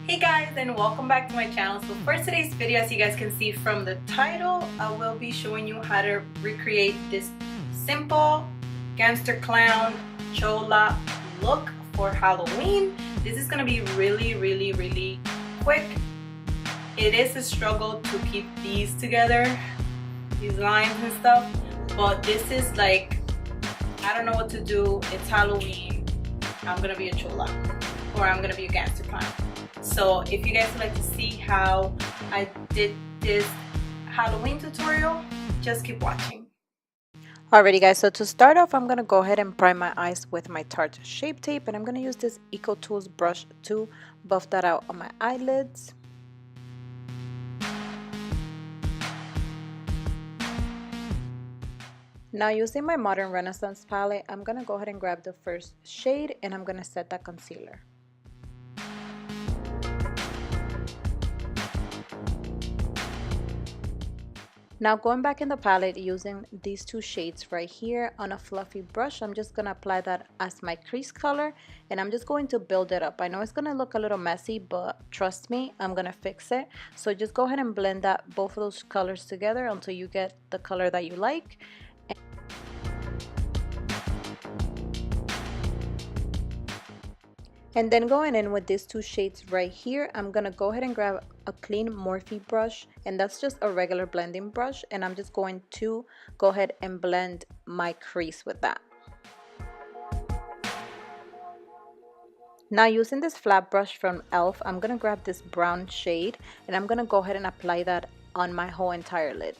Hey guys, and welcome back to my channel. So for today's video, as you guys can see from the title, I will be showing you how to recreate this simple gangster clown chola look for Halloween. This is gonna be really quick. It is a struggle to keep these together, these lines and stuff, but this is like, I don't know what to do. It's Halloween. I'm gonna be a chola, or I'm gonna be a gangster clown. So if you guys would like to see how I did this Halloween tutorial, just keep watching. Alrighty guys, so to start off, I'm gonna go ahead and prime my eyes with my Tarte Shape Tape, and I'm gonna use this Eco Tools brush to buff that out on my eyelids. Now using my Modern Renaissance palette, I'm gonna go ahead and grab the first shade and I'm gonna set that concealer. Now going back in the palette, using these two shades right here on a fluffy brush, I'm just going to apply that as my crease color, and I'm just going to build it up. I know it's going to look a little messy, but trust me, I'm going to fix it. So just go ahead and blend both of those colors together until you get the color that you like. And then going in with these two shades right here, I'm going to go ahead and grab a clean Morphe brush, and that's just a regular blending brush, and I'm just going to go ahead and blend my crease with that. Now using this flat brush from e.l.f., I'm going to grab this brown shade, and I'm going to go ahead and apply that on my whole entire lid.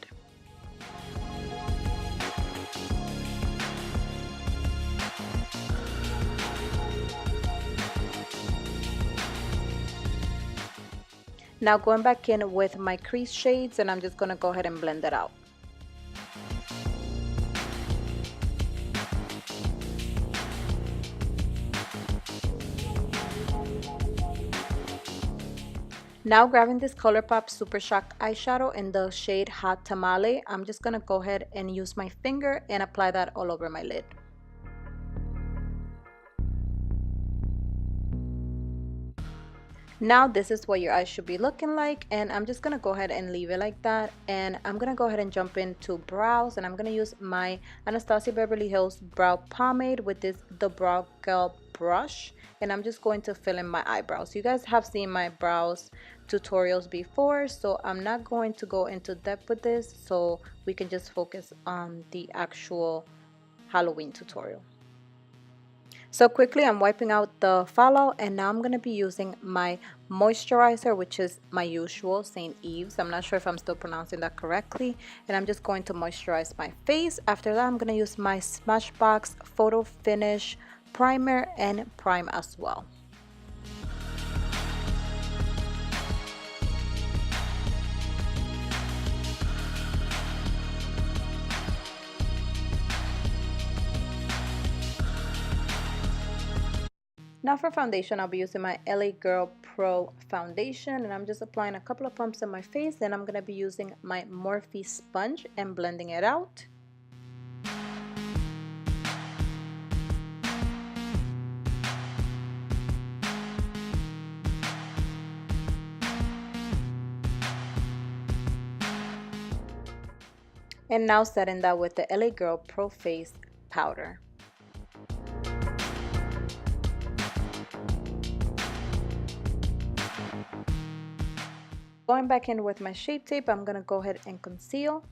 Now going back in with my crease shades, and I'm just going to go ahead and blend it out. Now grabbing this ColourPop Super Shock eyeshadow in the shade Hot Tamale, I'm just going to go ahead and use my finger and apply that all over my lid. Now this is what your eyes should be looking like, and I'm just going to go ahead and leave it like that, and I'm going to go ahead and jump into brows, and I'm going to use my Anastasia Beverly Hills brow pomade with the Brow Girl brush, and I'm just going to fill in my eyebrows. You guys have seen my brows tutorials before, so I'm not going to go into depth with this, so we can just focus on the actual Halloween tutorial. So quickly, I'm wiping out the fallout, and now I'm going to be using my moisturizer, which is my usual St. Ives. I'm not sure if I'm still pronouncing that correctly, and I'm just going to moisturize my face. After that, I'm going to use my Smashbox Photo Finish primer and prime as well. Now for foundation, I'll be using my LA Girl Pro foundation, and I'm just applying a couple of pumps on my face. Then I'm going to be using my Morphe sponge and blending it out. And now setting that with the LA Girl Pro Face powder. Going back in with my Shape Tape, I'm going to go ahead and conceal.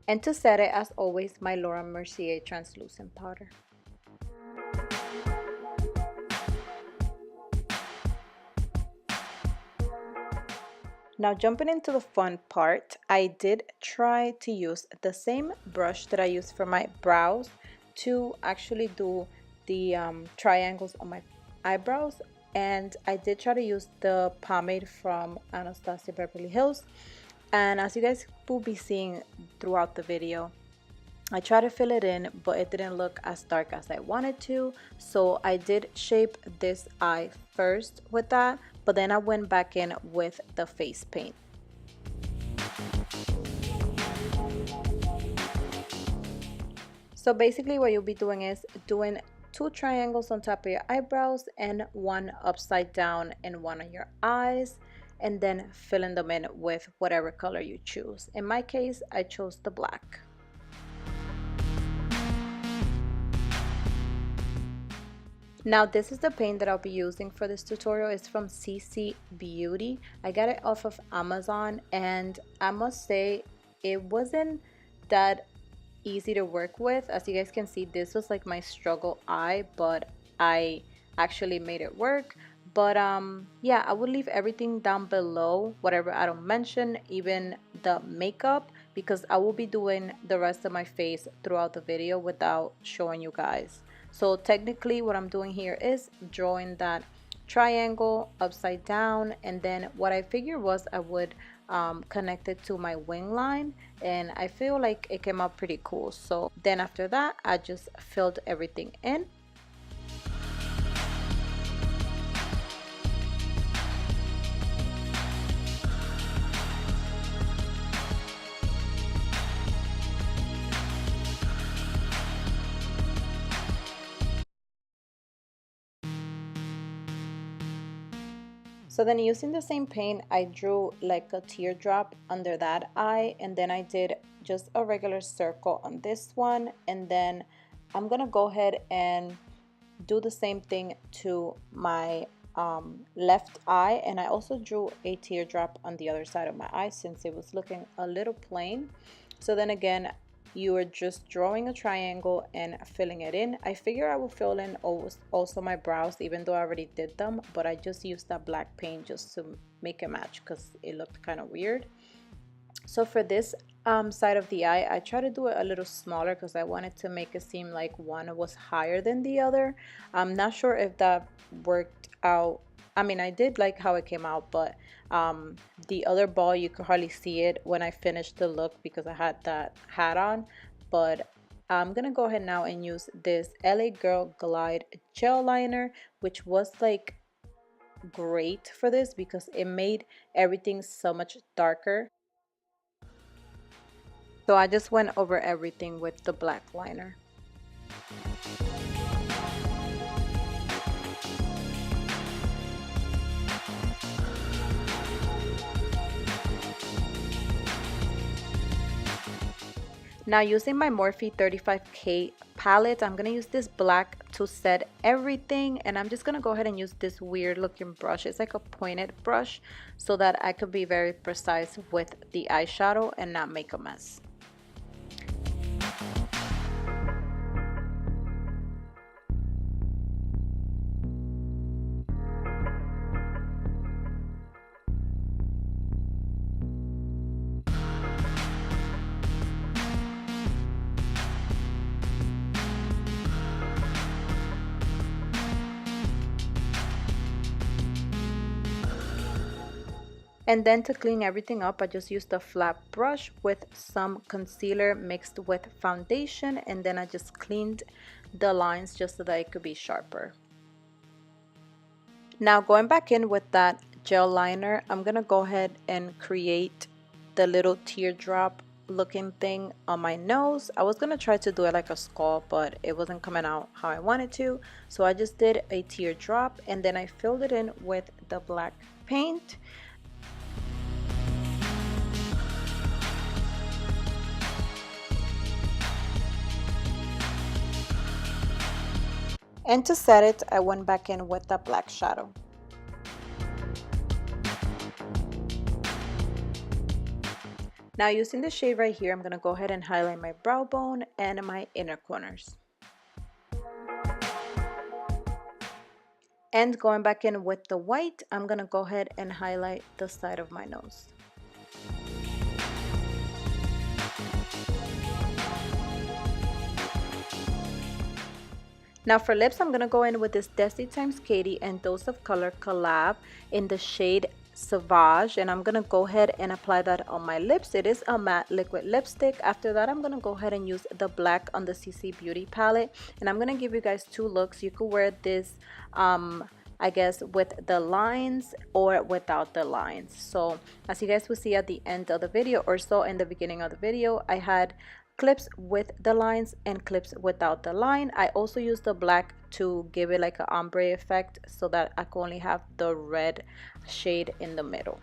And to set it, as always, my Laura Mercier translucent powder. Now jumping into the fun part, I did try to use the same brush that I used for my brows to actually do the triangles on my eyebrows, and I did try to use the pomade from Anastasia Beverly Hills, and as you guys will be seeing throughout the video, I tried to fill it in, but it didn't look as dark as I wanted to, so I did shape this eye first with that, but then I went back in with the face paint. So basically what you'll be doing is doing 2 triangles on top of your eyebrows and 1 upside down in one of your eyes, and then filling them in with whatever color you choose. In my case, I chose the black. Now this is the paint that I'll be using for this tutorial. It's from CCBeauty. I got it off of Amazon, and I must say it wasn't that easy to work with. As you guys can see, this was like my struggle eye, but I actually made it work. But yeah, I will leave everything down below, whatever I don't mention, even the makeup, because I will be doing the rest of my face throughout the video without showing you guys. So technically what I'm doing here is drawing that triangle upside down, and then what I figured was I would connect it to my wing line, and I feel like it came out pretty cool. So then after that, I just filled everything in. So then using the same paint, I drew like a teardrop under that eye, and then I did just a regular circle on this one, and then I'm gonna go ahead and do the same thing to my left eye, and I also drew a teardrop on the other side of my eye since it was looking a little plain. So then again, you are just drawing a triangle and filling it in. I figure I will fill in also my brows, even though I already did them, but I just used that black paint just to make a match because it looked kind of weird. So for this side of the eye, I try to do it a little smaller because I wanted to make it seem like one was higher than the other. I'm not sure if that worked out. I mean, I did like how it came out, but the other ball, you could hardly see it when I finished the look because I had that hat on. But I'm gonna go ahead now and use this LA Girl Glide gel liner, which was like great for this because it made everything so much darker. So I just went over everything with the black liner. Now using my Morphe 35K palette, I'm going to use this black to set everything, and I'm just going to go ahead and use this weird looking brush. It's like a pointed brush so that I could be very precise with the eyeshadow and not make a mess. And then to clean everything up, I just used a flat brush with some concealer mixed with foundation, and then I just cleaned the lines just so that it could be sharper. Now going back in with that gel liner, I'm gonna go ahead and create the little teardrop looking thing on my nose. I was gonna try to do it like a skull, but it wasn't coming out how I wanted to, so I just did a teardrop, and then I filled it in with the black paint. And to set it, I went back in with the black shadow. Now using the shade right here, I'm going to go ahead and highlight my brow bone and my inner corners. And going back in with the white, I'm going to go ahead and highlight the side of my nose. Now for lips, I'm going to go in with this Desi x Katie and Dose of Color collab in the shade Saváge, and I'm going to go ahead and apply that on my lips. It is a matte liquid lipstick. After that, I'm going to go ahead and use the black on the CCBeauty palette, and I'm going to give you guys two looks. You could wear this I guess with the lines or without the lines. So as you guys will see at the end of the video, or so in the beginning of the video, I had clips with the lines and clips without the line. I also used the black to give it like an ombre effect so that I can only have the red shade in the middle.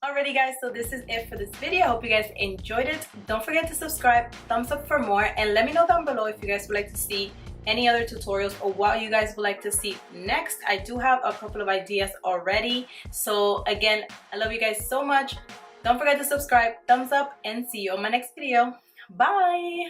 Alrighty guys, so this is it for this video. I hope you guys enjoyed it. Don't forget to subscribe, thumbs up for more, and let me know down below if you guys would like to see any other tutorials or what you guys would like to see next. I do have a couple of ideas already. So again, I love you guys so much. Don't forget to subscribe, thumbs up, and see you on my next video. Bye!